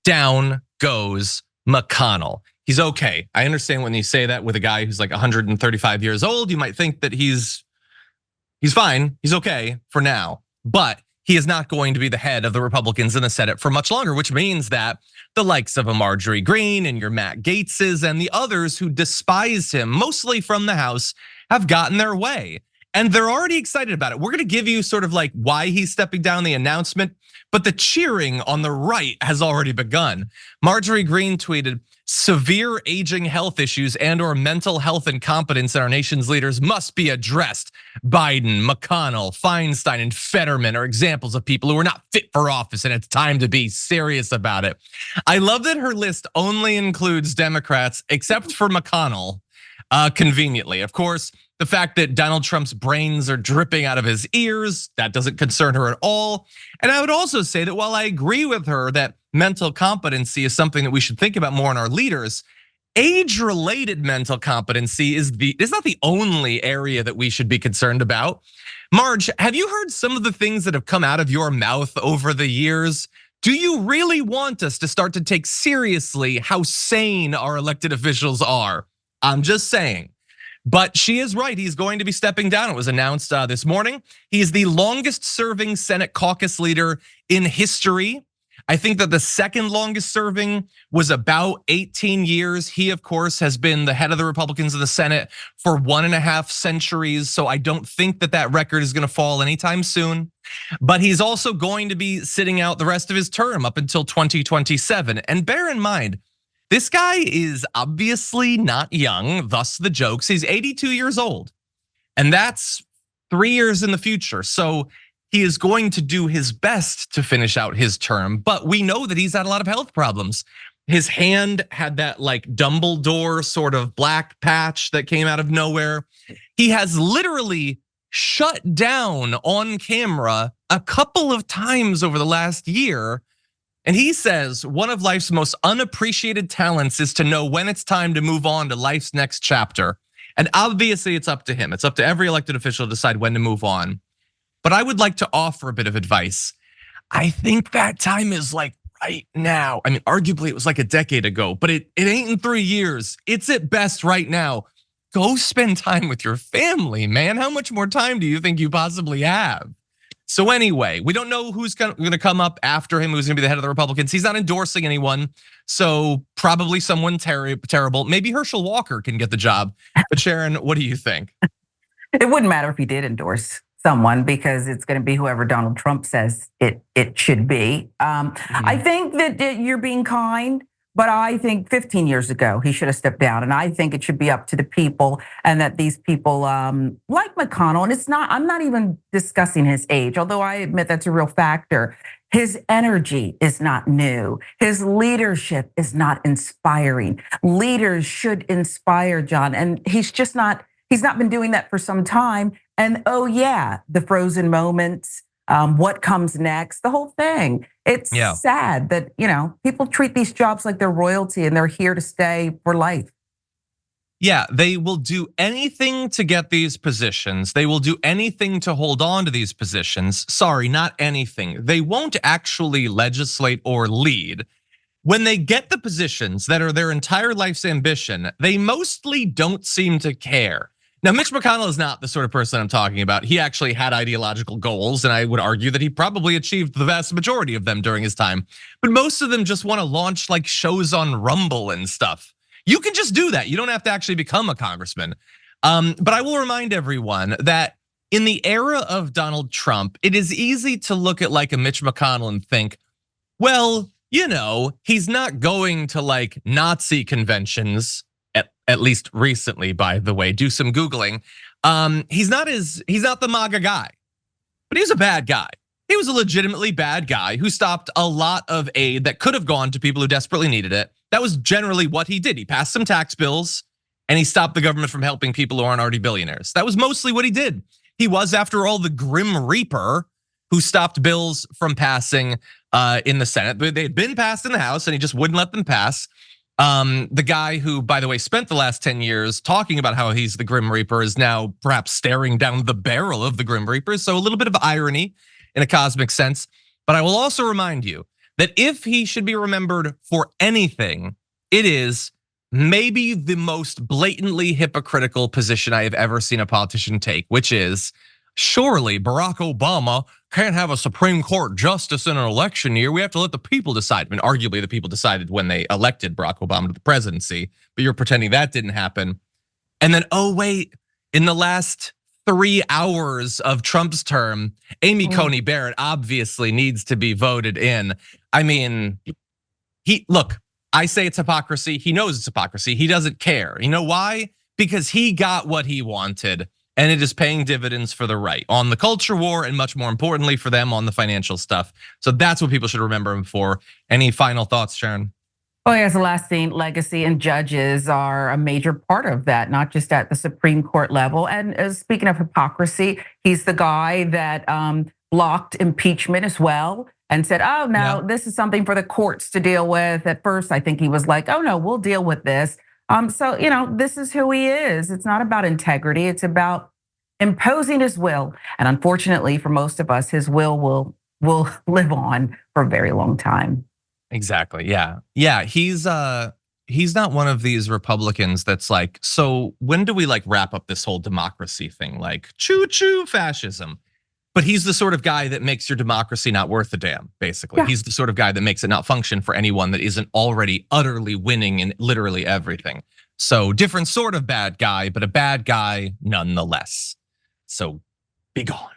down goes McConnell. He's okay. I understand when you say that with a guy who's like 135 years old, you might think that he's fine, he's okay for now. But he is not going to be the head of the Republicans in the Senate for much longer, which means that the likes of a Marjorie Greene and your Matt Gaetzes and the others who despise him, mostly from the House, have gotten their way. And they're already excited about it. We're gonna give you sort of like why he's stepping down, the announcement, but the cheering on the right has already begun. Marjorie Greene tweeted, "Severe aging health issues and or mental health incompetence in our nation's leaders must be addressed. Biden, McConnell, Feinstein, and Fetterman are examples of people who are not fit for office, and it's time to be serious about it." I love that her list only includes Democrats, except for McConnell, conveniently. Of course, the fact that Donald Trump's brains are dripping out of his ears, that doesn't concern her at all. And I would also say that while I agree with her that mental competency is something that we should think about more in our leaders, age-related mental competency is not the only area that we should be concerned about. Marge, have you heard some of the things that have come out of your mouth over the years? Do you really want us to start to take seriously how sane our elected officials are? I'm just saying. But she is right, he's going to be stepping down. It was announced this morning. He is the longest serving Senate caucus leader in history. I think that the second longest serving was about 18 years. He, of course, has been the head of the Republicans in the Senate for 1.5 centuries. So I don't think that that record is gonna fall anytime soon. But he's also going to be sitting out the rest of his term up until 2027. And bear in mind, this guy is obviously not young, thus the jokes. He's 82 years old, and that's 3 years in the future. So he is going to do his best to finish out his term, but we know that he's had a lot of health problems. His hand had that like Dumbledore sort of black patch that came out of nowhere. He has literally shut down on camera a couple of times over the last year. And he says one of life's most unappreciated talents is to know when it's time to move on to life's next chapter. And obviously it's up to him. It's up to every elected official to decide when to move on. But I would like to offer a bit of advice. I think that time is like right now. I mean, arguably it was like a decade ago, but it ain't in 3 years. It's at best right now. Go spend time with your family, man. How much more time do you think you possibly have? So anyway, we don't know who's gonna come up after him, who's gonna be the head of the Republicans. He's not endorsing anyone, so probably someone terrible. Maybe Herschel Walker can get the job. But Sharon, what do you think? It wouldn't matter if he did endorse someone because it's going to be whoever Donald Trump says it should be. I think that you're being kind, but I think 15 years ago he should have stepped down, and I think it should be up to the people, and that these people like McConnell, and I'm not even discussing his age, although I admit that's a real factor. His energy is not new. His leadership is not inspiring. Leaders should inspire, John, and he's not been doing that for some time. And oh yeah, the frozen moments, what comes next, the whole thing. It's sad that people treat these jobs like they're royalty and they're here to stay for life. Yeah, they will do anything to get these positions. They will do anything to hold on to these positions. Sorry, not anything. They won't actually legislate or lead. When they get the positions that are their entire life's ambition, they mostly don't seem to care. Now, Mitch McConnell is not the sort of person I'm talking about. He actually had ideological goals, and I would argue that he probably achieved the vast majority of them during his time. But most of them just want to launch like shows on Rumble and stuff. You can just do that. You don't have to actually become a congressman. But I will remind everyone that in the era of Donald Trump, it is easy to look at like a Mitch McConnell and think, well, he's not going to like Nazi conventions. At least recently, by the way, do some Googling. He's not the MAGA guy, but he's a bad guy. He was a legitimately bad guy who stopped a lot of aid that could have gone to people who desperately needed it. That was generally what he did. He passed some tax bills and he stopped the government from helping people who aren't already billionaires. That was mostly what he did. He was, after all, the Grim Reaper who stopped bills from passing in the Senate. They had been passed in the House and he just wouldn't let them pass. The guy who, by the way, spent the last 10 years talking about how he's the Grim Reaper is now perhaps staring down the barrel of the Grim Reaper. So a little bit of irony in a cosmic sense. But I will also remind you that if he should be remembered for anything, it is maybe the most blatantly hypocritical position I have ever seen a politician take, which is, surely Barack Obama can't have a Supreme Court justice in an election year. We have to let the people decide. I mean, arguably the people decided when they elected Barack Obama to the presidency, but you're pretending that didn't happen. And then, oh wait, in the last 3 hours of Trump's term, Amy Coney Barrett obviously needs to be voted in. I mean, look, I say it's hypocrisy. He knows it's hypocrisy. He doesn't care. You know why? Because he got what he wanted, and it is paying dividends for the right on the culture war, and much more importantly for them on the financial stuff. So that's what people should remember him for. Any final thoughts, Sharon? Oh, yes, the last thing, legacy and judges are a major part of that, not just at the Supreme Court level. And speaking of hypocrisy, he's the guy that blocked impeachment as well and said, oh, no, this is something for the courts to deal with. At first, I think he was like, oh, no, we'll deal with this. So, this is who he is. It's not about integrity. It's about imposing his will. And unfortunately, for most of us, his will live on for a very long time. Exactly. Yeah. He's not one of these Republicans that's like, so when do we like wrap up this whole democracy thing? Like choo choo fascism. But he's the sort of guy that makes your democracy not worth a damn, basically. Yeah. He's the sort of guy that makes it not function for anyone that isn't already utterly winning in literally everything. So different sort of bad guy, but a bad guy nonetheless. So be gone.